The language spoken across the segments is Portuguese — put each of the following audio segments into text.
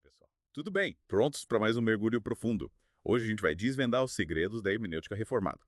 pessoal. Tudo bem, prontos para mais um mergulho profundo. Hoje a gente vai desvendar os segredos da hermenêutica reformada.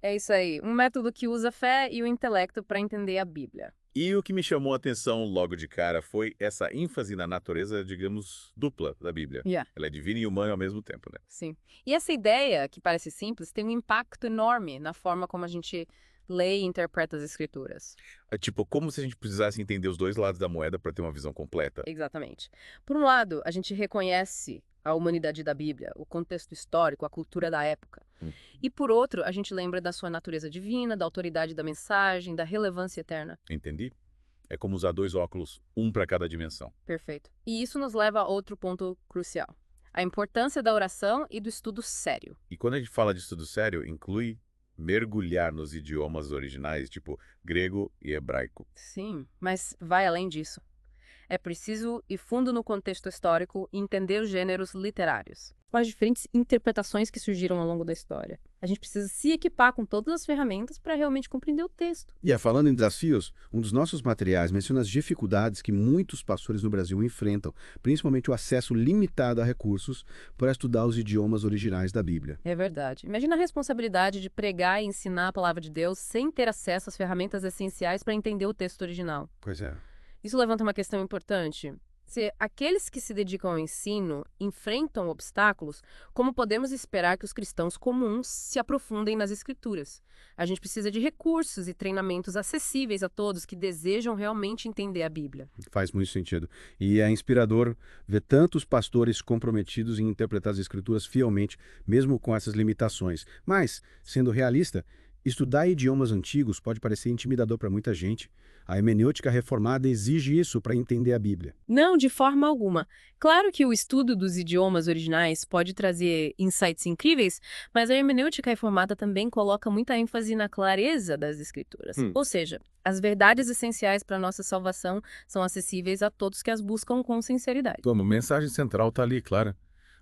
É isso aí, um método que usa a fé e o intelecto para entender a Bíblia. E o que me chamou a atenção logo de cara foi essa ênfase na natureza, digamos, dupla da Bíblia. Yeah. Ela é divina e humana ao mesmo tempo, né? Sim. E essa ideia, que parece simples, tem um impacto enorme na forma como a gente lê e interpreta as Escrituras. É tipo, como se a gente precisasse entender os dois lados da moeda para ter uma visão completa. Exatamente. Por um lado, a gente reconhece a humanidade da Bíblia, o contexto histórico, a cultura da época. Hum. E por outro, a gente lembra da sua natureza divina, da autoridade da mensagem, da relevância eterna. Entendi? É como usar dois óculos, um para cada dimensão. Perfeito. E isso nos leva a outro ponto crucial: a importância da oração e do estudo sério. E quando a gente fala de estudo sério, inclui mergulhar nos idiomas originais, tipo grego e hebraico. Sim, mas vai além disso. É preciso ir fundo no contexto histórico e entender os gêneros literários, com as diferentes interpretações que surgiram ao longo da história. A gente precisa se equipar com todas as ferramentas para realmente compreender o texto. Falando em desafios, um dos nossos materiais menciona as dificuldades que muitos pastores no Brasil enfrentam, principalmente o acesso limitado a recursos para estudar os idiomas originais da Bíblia. É verdade. Imagina a responsabilidade de pregar e ensinar a palavra de Deus sem ter acesso às ferramentas essenciais para entender o texto original. Pois é. Isso levanta uma questão importante. Se aqueles que se dedicam ao ensino enfrentam obstáculos, como podemos esperar que os cristãos comuns se aprofundem nas escrituras? A gente precisa de recursos e treinamentos acessíveis a todos que desejam realmente entender a Bíblia. Faz muito sentido. E é inspirador ver tantos pastores comprometidos em interpretar as Escrituras fielmente, mesmo com essas limitações. Mas, sendo realista, estudar idiomas antigos pode parecer intimidador para muita gente. A hermenêutica reformada exige isso para entender a Bíblia. Não, de forma alguma. Claro que o estudo dos idiomas originais pode trazer insights incríveis, mas a hermenêutica reformada também coloca muita ênfase na clareza das escrituras. Ou seja, as verdades essenciais para a nossa salvação são acessíveis a todos que as buscam com sinceridade. Vamos, a mensagem central está ali, clara.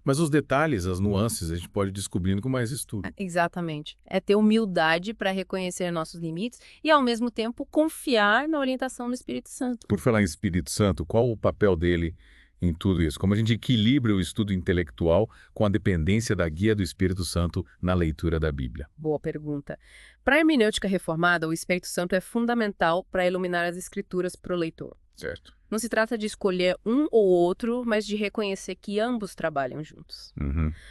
Mas os detalhes, as nuances, a gente pode ir descobrindo com mais estudo. Exatamente. É ter humildade para reconhecer nossos limites e, ao mesmo tempo, confiar na orientação do Espírito Santo. Por falar em Espírito Santo, qual o papel dele em tudo isso? Como a gente equilibra o estudo intelectual com a dependência da guia do Espírito Santo na leitura da Bíblia? Boa pergunta. Para a hermenêutica reformada, o Espírito Santo é fundamental para iluminar as escrituras para o leitor. Certo. Não se trata de escolher um ou outro, mas de reconhecer que ambos trabalham juntos.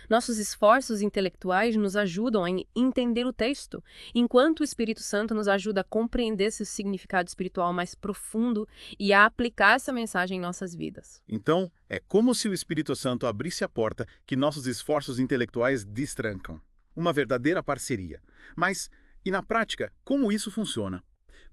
Nossos esforços intelectuais nos ajudam a entender o texto, enquanto o Espírito Santo nos ajuda a compreender seu significado espiritual mais profundo e a aplicar essa mensagem em nossas vidas. Então, é como se o Espírito Santo abrisse a porta que nossos esforços intelectuais destrancam. Uma verdadeira parceria. Mas, e na prática, como isso funciona?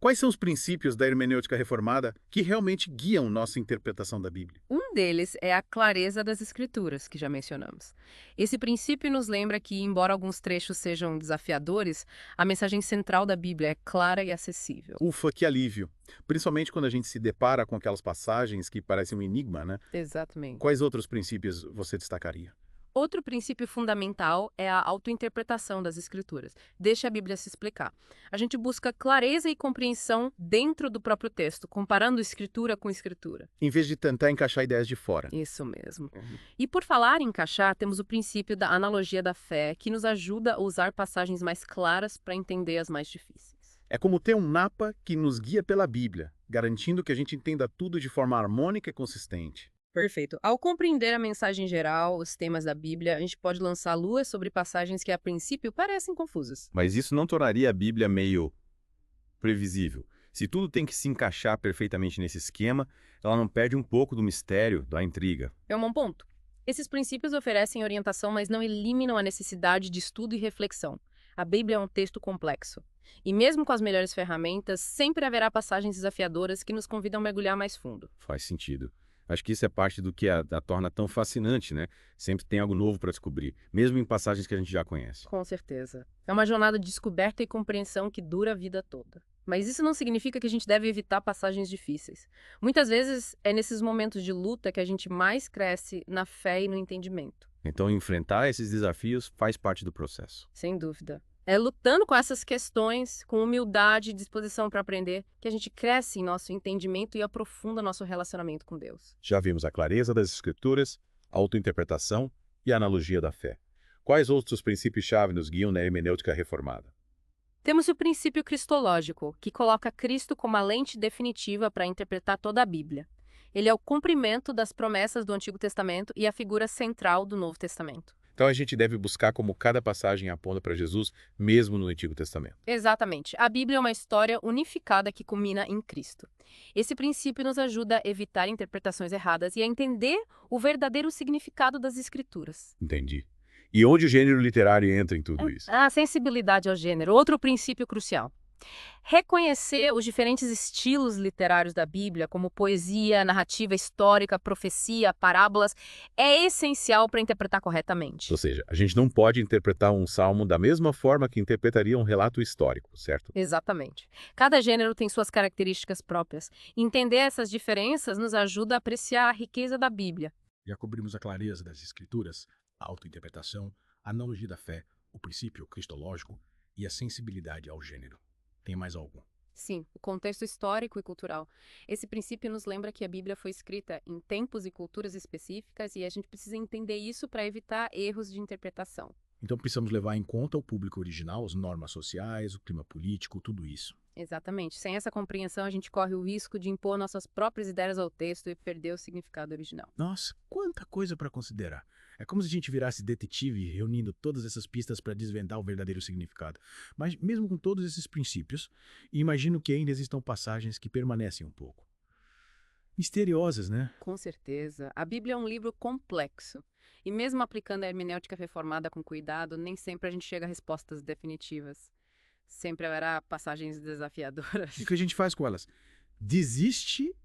Quais são os princípios da hermenêutica reformada que realmente guiam nossa interpretação da Bíblia? Um deles é a clareza das escrituras, que já mencionamos. Esse princípio nos lembra que, embora alguns trechos sejam desafiadores, a mensagem central da Bíblia é clara e acessível. Ufa, que alívio! Principalmente quando a gente se depara com aquelas passagens que parecem um enigma, né? Exatamente. Quais outros princípios você destacaria? Outro princípio fundamental é a autointerpretação das escrituras. Deixa a Bíblia se explicar. A gente busca clareza e compreensão dentro do próprio texto, comparando escritura com escritura. Em vez de tentar encaixar ideias de fora. Isso mesmo. E por falar em encaixar, temos o princípio da analogia da fé, que nos ajuda a usar passagens mais claras para entender as mais difíceis. É como ter um mapa que nos guia pela Bíblia, garantindo que a gente entenda tudo de forma harmônica e consistente. Perfeito. Ao compreender a mensagem geral, os temas da Bíblia, a gente pode lançar luz sobre passagens que a princípio parecem confusas. Mas isso não tornaria a Bíblia meio previsível. Se tudo tem que se encaixar perfeitamente nesse esquema, ela não perde um pouco do mistério, da intriga. É um bom ponto. Esses princípios oferecem orientação, mas não eliminam a necessidade de estudo e reflexão. A Bíblia é um texto complexo. E mesmo com as melhores ferramentas, sempre haverá passagens desafiadoras que nos convidam a mergulhar mais fundo. Faz sentido. Acho que isso é parte do que a torna tão fascinante, né? Sempre tem algo novo para descobrir, mesmo em passagens que a gente já conhece. Com certeza. É uma jornada de descoberta e compreensão que dura a vida toda. Mas isso não significa que a gente deve evitar passagens difíceis. Muitas vezes é nesses momentos de luta que a gente mais cresce na fé e no entendimento. Então, enfrentar esses desafios faz parte do processo. Sem dúvida. É lutando com essas questões, com humildade e disposição para aprender, que a gente cresce em nosso entendimento e aprofunda nosso relacionamento com Deus. Já vimos a clareza das Escrituras, autointerpretação e analogia da fé. Quais outros princípios-chave nos guiam na hermenêutica reformada? Temos o princípio cristológico, que coloca Cristo como a lente definitiva para interpretar toda a Bíblia. Ele é o cumprimento das promessas do Antigo Testamento e a figura central do Novo Testamento. Então a gente deve buscar como cada passagem aponta para Jesus, mesmo no Antigo Testamento. Exatamente. A Bíblia é uma história unificada que culmina em Cristo. Esse princípio nos ajuda a evitar interpretações erradas e a entender o verdadeiro significado das Escrituras. Entendi. E onde o gênero literário entra em tudo isso? A sensibilidade ao gênero, outro princípio crucial. Reconhecer os diferentes estilos literários da Bíblia, como poesia, narrativa histórica, profecia, parábolas, é essencial para interpretar corretamente. Ou seja, a gente não pode interpretar um salmo da mesma forma que interpretaria um relato histórico, certo? Exatamente. Cada gênero tem suas características próprias. Entender essas diferenças nos ajuda a apreciar a riqueza da Bíblia. Já cobrimos a clareza das Escrituras, a autointerpretação, a analogia da fé, o princípio cristológico e a sensibilidade ao gênero. Tem mais algum? Sim, o contexto histórico e cultural. Esse princípio nos lembra que a Bíblia foi escrita em tempos e culturas específicas e a gente precisa entender isso para evitar erros de interpretação. Então precisamos levar em conta o público original, as normas sociais, o clima político, tudo isso. Exatamente. Sem essa compreensão, a gente corre o risco de impor nossas próprias ideias ao texto e perder o significado original. Nossa, quanta coisa para considerar. É como se a gente virasse detetive reunindo todas essas pistas para desvendar o verdadeiro significado. Mas mesmo com todos esses princípios, imagino que ainda existam passagens que permanecem um pouco misteriosas, né? Com certeza. A Bíblia é um livro complexo. E mesmo aplicando a hermenêutica reformada com cuidado, nem sempre a gente chega a respostas definitivas. Sempre haverá passagens desafiadoras. E o que a gente faz com elas? Desiste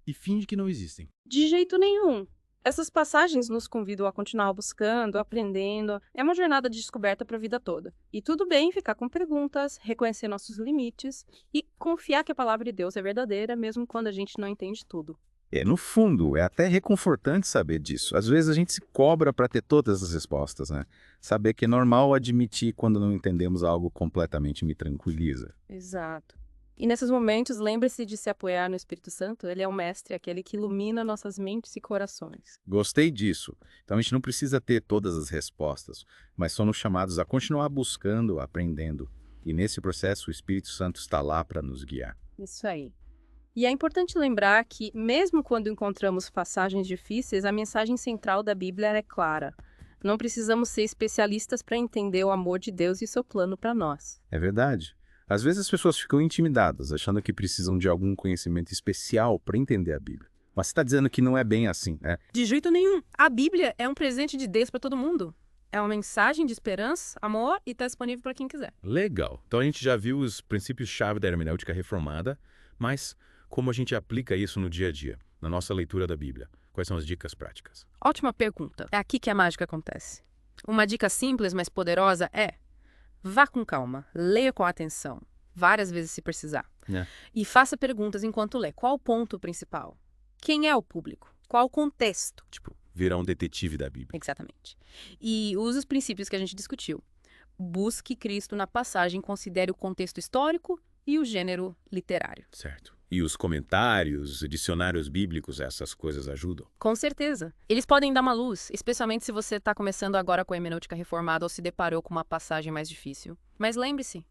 e finge que não existem. De jeito nenhum. Essas passagens nos convidam a continuar buscando, aprendendo. É uma jornada de descoberta para a vida toda. E tudo bem ficar com perguntas, reconhecer nossos limites e confiar que a palavra de Deus é verdadeira, mesmo quando a gente não entende tudo. No fundo, é até reconfortante saber disso. Às vezes a gente se cobra para ter todas as respostas, né? Saber que é normal admitir quando não entendemos algo completamente me tranquiliza. Exato. E nesses momentos, lembre-se de se apoiar no Espírito Santo. Ele é o mestre, aquele que ilumina nossas mentes e corações. Gostei disso. Então a gente não precisa ter todas as respostas, mas somos chamados a continuar buscando, aprendendo. E nesse processo o Espírito Santo está lá para nos guiar. Isso aí. E é importante lembrar que, mesmo quando encontramos passagens difíceis, a mensagem central da Bíblia é clara. Não precisamos ser especialistas para entender o amor de Deus e seu plano para nós. É verdade. Às vezes as pessoas ficam intimidadas, achando que precisam de algum conhecimento especial para entender a Bíblia. Mas você está dizendo que não é bem assim, né? De jeito nenhum. A Bíblia é um presente de Deus para todo mundo. É uma mensagem de esperança, amor e está disponível para quem quiser. Legal. Então a gente já viu os princípios-chave da hermenêutica reformada, mas como a gente aplica isso no dia a dia, na nossa leitura da Bíblia? Quais são as dicas práticas? Ótima pergunta. É aqui que a mágica acontece. Uma dica simples, mas poderosa é: vá com calma, leia com atenção, várias vezes se precisar. E faça perguntas enquanto lê. Qual o ponto principal? Quem é o público? Qual o contexto? Tipo, virar um detetive da Bíblia. Exatamente. E use os princípios que a gente discutiu. Busque Cristo na passagem, considere o contexto histórico e o gênero literário. Certo. E os comentários, dicionários bíblicos, essas coisas ajudam? Com certeza. Eles podem dar uma luz, especialmente se você está começando agora com a hermenêutica reformada ou se deparou com uma passagem mais difícil. Mas lembre-se,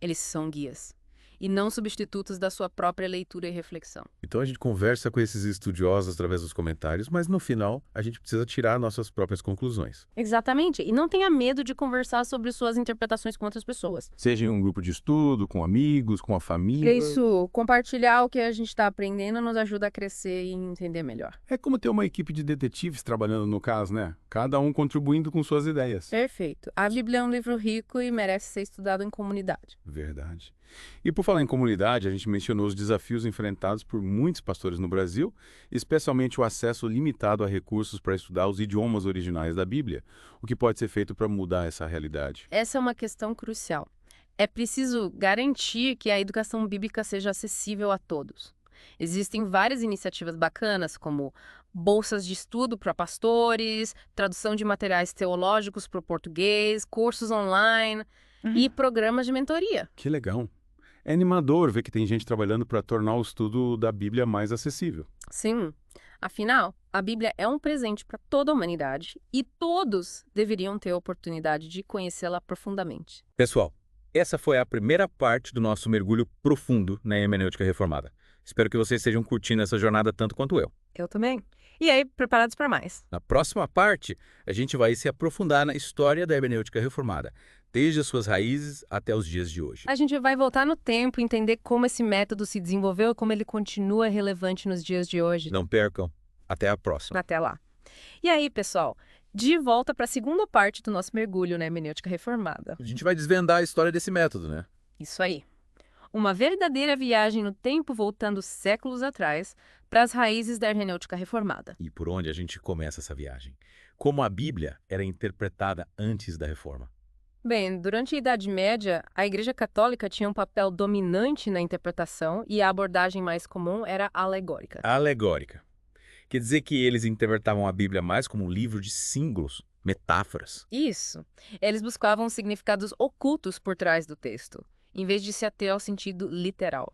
eles são guias e não substitutos da sua própria leitura e reflexão. Então a gente conversa com esses estudiosos através dos comentários, mas no final a gente precisa tirar nossas próprias conclusões. Exatamente. E não tenha medo de conversar sobre suas interpretações com outras pessoas. Seja em um grupo de estudo, com amigos, com a família. Isso, compartilhar o que a gente está aprendendo nos ajuda a crescer e entender melhor. É como ter uma equipe de detetives trabalhando no caso, né? Cada um contribuindo com suas ideias. Perfeito. A Bíblia é um livro rico e merece ser estudado em comunidade. Verdade. E por falar em comunidade, a gente mencionou os desafios enfrentados por muitos pastores no Brasil, especialmente o acesso limitado a recursos para estudar os idiomas originais da Bíblia. O que pode ser feito para mudar essa realidade? Essa é uma questão crucial. É preciso garantir que a educação bíblica seja acessível a todos. Existem várias iniciativas bacanas, como bolsas de estudo para pastores, tradução de materiais teológicos para o português, cursos online e programas de mentoria. Que legal. É animador ver que tem gente trabalhando para tornar o estudo da Bíblia mais acessível. Sim. Afinal, A Bíblia é um presente para toda a humanidade e todos deveriam ter a oportunidade de conhecê-la profundamente. Pessoal, essa foi a primeira parte do nosso mergulho profundo na hermenêutica reformada. Espero que vocês estejam curtindo essa jornada tanto quanto eu. Eu também. E aí, preparados para mais? Na próxima parte, a gente vai se aprofundar na história da hermenêutica reformada, desde as suas raízes até os dias de hoje. A gente vai voltar no tempo e entender como esse método se desenvolveu e como ele continua relevante nos dias de hoje. Não percam. Até a próxima. Até lá. E aí, pessoal, de volta para a segunda parte do nosso mergulho na hermenêutica reformada. A gente vai desvendar a história desse método, né? Isso aí. Uma verdadeira viagem no tempo voltando séculos atrás para as raízes da hermenêutica reformada. E por onde a gente começa essa viagem? Como a Bíblia era interpretada antes da Reforma? Bem, durante a Idade Média, a Igreja Católica tinha um papel dominante na interpretação e a abordagem mais comum era alegórica. Alegórica. Quer dizer que eles interpretavam a Bíblia mais como um livro de símbolos, metáforas. Isso. Eles buscavam significados ocultos por trás do texto, em vez de se ater ao sentido literal.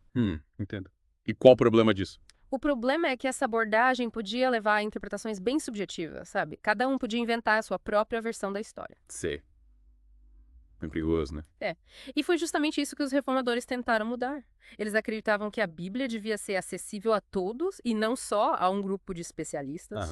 Entendo. E qual o problema disso? O problema é que essa abordagem podia levar a interpretações bem subjetivas, sabe? Cada um podia inventar a sua própria versão da história. Sei. É perigoso, né? E foi justamente isso que os reformadores tentaram mudar. Eles acreditavam que a Bíblia devia ser acessível a todos e não só a um grupo de especialistas.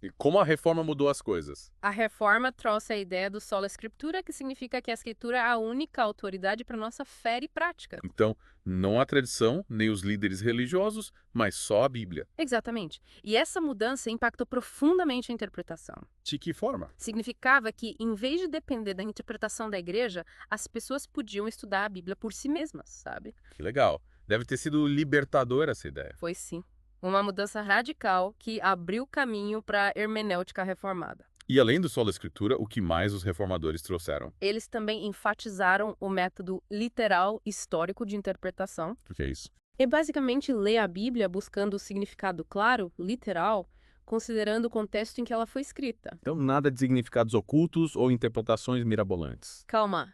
E como a reforma mudou as coisas? A reforma trouxe a ideia do sola scriptura, que significa que a escritura é a única autoridade para nossa fé e prática. Então, não a tradição, nem os líderes religiosos, mas só a Bíblia. Exatamente. E essa mudança impactou profundamente a interpretação. De que forma? Significava que, em vez de depender da interpretação da igreja, as pessoas podiam estudar a Bíblia por si mesmas, sabe? Que legal. Deve ter sido libertadora essa ideia. Foi sim. Uma mudança radical que abriu caminho para a hermenêutica reformada. E além do sola escritura, o que mais os reformadores trouxeram? Eles também enfatizaram o método literal histórico de interpretação. O que é isso? É basicamente ler a Bíblia buscando o significado claro, literal, considerando o contexto em que ela foi escrita. Então, nada de significados ocultos ou interpretações mirabolantes. Calma.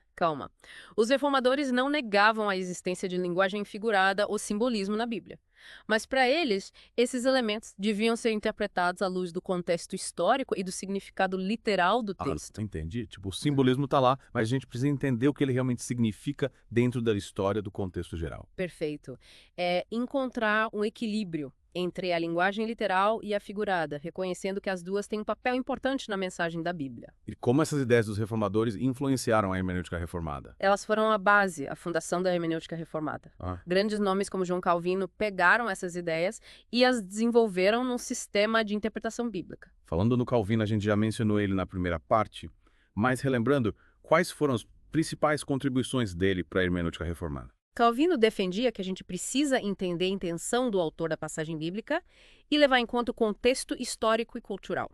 Os reformadores não negavam a existência de linguagem figurada ou simbolismo na Bíblia. Mas, para eles, esses elementos deviam ser interpretados à luz do contexto histórico e do significado literal do texto. Entendi. Tipo, o simbolismo tá lá, mas a gente precisa entender o que ele realmente significa dentro da história do contexto geral. Perfeito. É encontrar um equilíbrio entre a linguagem literal e a figurada, reconhecendo que as duas têm um papel importante na mensagem da Bíblia. E como essas ideias dos reformadores influenciaram a hermenêutica reformada? Elas foram a base, a fundação da hermenêutica reformada. Grandes nomes como João Calvino pegaram essas ideias e as desenvolveram num sistema de interpretação bíblica. Falando no Calvino, a gente já mencionou ele na primeira parte, mas relembrando, quais foram as principais contribuições dele para a hermenêutica reformada? Calvino defendia que a gente precisa entender a intenção do autor da passagem bíblica e levar em conta o contexto histórico e cultural.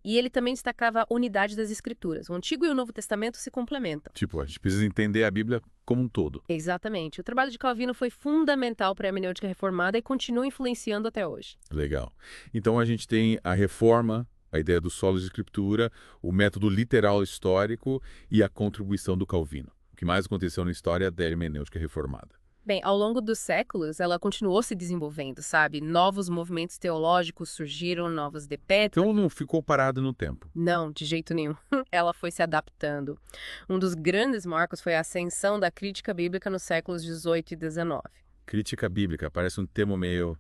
E ele também destacava a unidade das escrituras. O Antigo e o Novo Testamento se complementam. Tipo, a gente precisa entender a Bíblia como um todo. Exatamente. O trabalho de Calvino foi fundamental para a hermenêutica reformada e continua influenciando até hoje. Legal. Então a gente tem a reforma, a ideia do sola escritura, o método literal histórico e a contribuição do Calvino. O que mais aconteceu na história da hermenêutica reformada? Bem, ao longo dos séculos, ela continuou se desenvolvendo, sabe? Novos movimentos teológicos surgiram, novos depéticos. Então não ficou parada no tempo. Não, de jeito nenhum. Ela foi se adaptando. Um dos grandes marcos foi a ascensão da crítica bíblica nos séculos 18 e 19. Crítica bíblica, parece um termo meio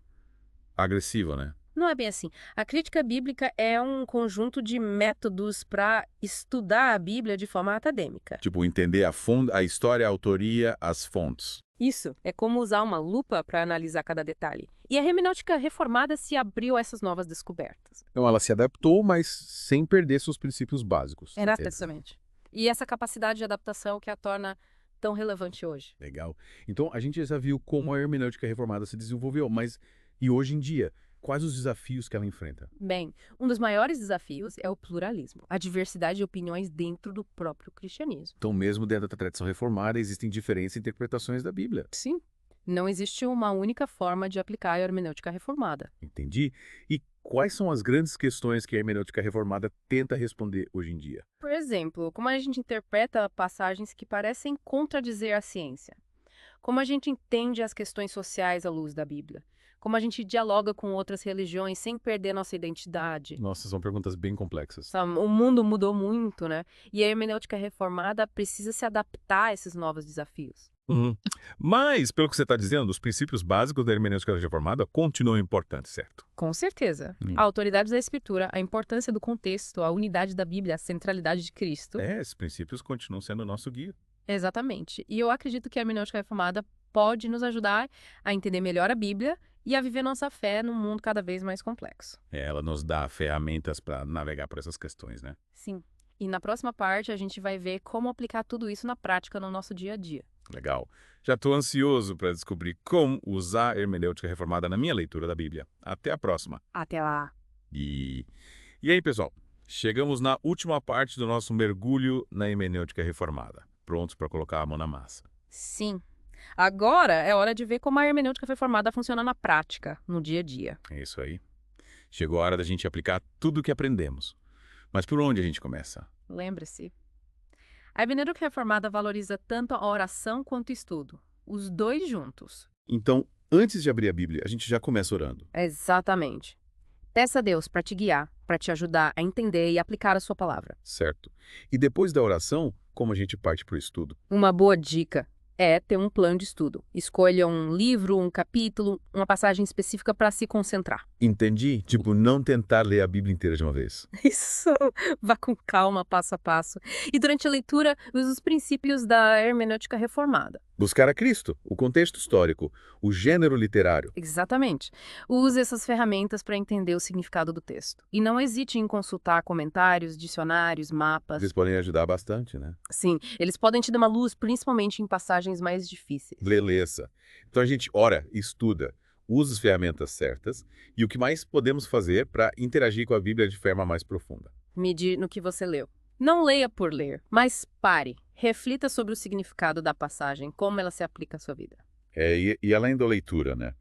agressivo, né? Não é bem assim. A crítica bíblica é um conjunto de métodos para estudar a Bíblia de forma acadêmica. Tipo, entender a fundo a história, a autoria, as fontes. Isso. É como usar uma lupa para analisar cada detalhe. E a hermenêutica reformada se abriu a essas novas descobertas. Então ela se adaptou, mas sem perder seus princípios básicos. Exatamente. E essa capacidade de adaptação que a torna tão relevante hoje. Legal. Então a gente já viu como a hermenêutica reformada se desenvolveu, mas e hoje em dia? Quais os desafios que ela enfrenta? Bem, um dos maiores desafios é o pluralismo, a diversidade de opiniões dentro do próprio cristianismo. Então, mesmo dentro da tradição reformada, existem diferentes interpretações da Bíblia. Sim, não existe uma única forma de aplicar a hermenêutica reformada. Entendi. E quais são as grandes questões que a hermenêutica reformada tenta responder hoje em dia? Por exemplo, como a gente interpreta passagens que parecem contradizer a ciência? Como a gente entende as questões sociais à luz da Bíblia? Como a gente dialoga com outras religiões sem perder nossa identidade. Nossa, são perguntas bem complexas. Sabe, o mundo mudou muito, né? E a hermenêutica reformada precisa se adaptar a esses novos desafios. Mas, pelo que você está dizendo, os princípios básicos da hermenêutica reformada continuam importantes, certo? Com certeza. A autoridade da Escritura, a importância do contexto, a unidade da Bíblia, a centralidade de Cristo. Esses princípios continuam sendo o nosso guia. Exatamente. E eu acredito que a hermenêutica reformada pode nos ajudar a entender melhor a Bíblia e a viver nossa fé num mundo cada vez mais complexo. Ela nos dá ferramentas para navegar por essas questões, né? Sim. E na próxima parte a gente vai ver como aplicar tudo isso na prática no nosso dia a dia. Legal. Já estou ansioso para descobrir como usar a hermenêutica reformada na minha leitura da Bíblia. Até a próxima. Até lá. E aí, pessoal? Chegamos na última parte do nosso mergulho na hermenêutica reformada. Prontos para colocar a mão na massa. Sim. Agora é hora de ver como a hermenêutica reformada funciona na prática, no dia a dia. É isso aí. Chegou a hora da gente aplicar tudo o que aprendemos. Mas por onde a gente começa? Lembre-se. A hermenêutica reformada valoriza tanto a oração quanto o estudo. Os dois juntos. Então, antes de abrir a Bíblia, a gente já começa orando. Exatamente. Peça a Deus para te guiar, para te ajudar a entender e aplicar a sua palavra. Certo. E depois da oração, como a gente parte para o estudo? Uma boa dica é ter um plano de estudo. Escolha um livro, um capítulo, uma passagem específica para se concentrar. Entendi? Tipo, não tentar ler a Bíblia inteira de uma vez. Isso! Vá com calma, passo a passo. E durante a leitura, use os princípios da hermenêutica reformada. Buscar a Cristo, o contexto histórico, o gênero literário. Exatamente. Use essas ferramentas para entender o significado do texto. E não hesite em consultar comentários, dicionários, mapas. Eles podem ajudar bastante, né? Sim, eles podem te dar uma luz, principalmente em passagens mais difíceis. Beleza. Então a gente ora, estuda, usa as ferramentas certas e o que mais podemos fazer para interagir com a Bíblia de forma mais profunda. Medir no que você leu. Não leia por ler, mas pare. Reflita sobre o significado da passagem, como ela se aplica à sua vida. E além da leitura, né?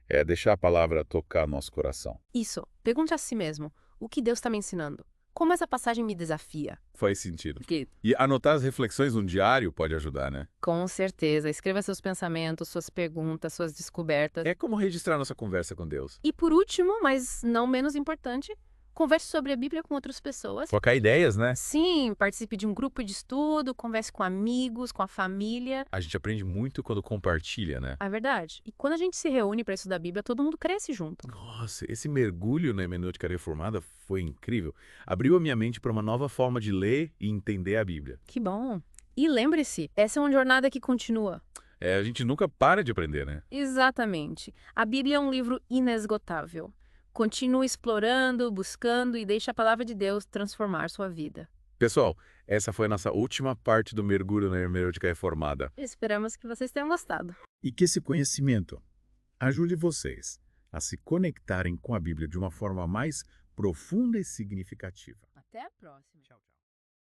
É deixar a palavra tocar nosso coração. Isso. Pergunte a si mesmo, o que Deus está me ensinando? Como essa passagem me desafia? Faz sentido. Porque, E anotar as reflexões num diário pode ajudar, né? com certeza, escreva seus pensamentos, suas perguntas, suas descobertas. É como registrar nossa conversa com Deus. E por último, mas não menos importante, converse sobre a Bíblia com outras pessoas. Trocar ideias, né? Sim, participe de um grupo de estudo, converse com amigos, com a família. A gente aprende muito quando compartilha, né? É verdade. E quando a gente se reúne para estudar a Bíblia, todo mundo cresce junto. Nossa, esse mergulho na hermenêutica reformada foi incrível. Abriu a minha mente para uma nova forma de ler e entender a Bíblia. Que bom. E lembre-se, essa é uma jornada que continua. A gente nunca para de aprender, né? Exatamente. A Bíblia é um livro inesgotável. Continue explorando, buscando e deixe a palavra de Deus transformar sua vida. Pessoal, essa foi a nossa última parte do mergulho na hermenêutica reformada. Esperamos que vocês tenham gostado. E que esse conhecimento ajude vocês a se conectarem com a Bíblia de uma forma mais profunda e significativa. Até a próxima. Tchau, tchau.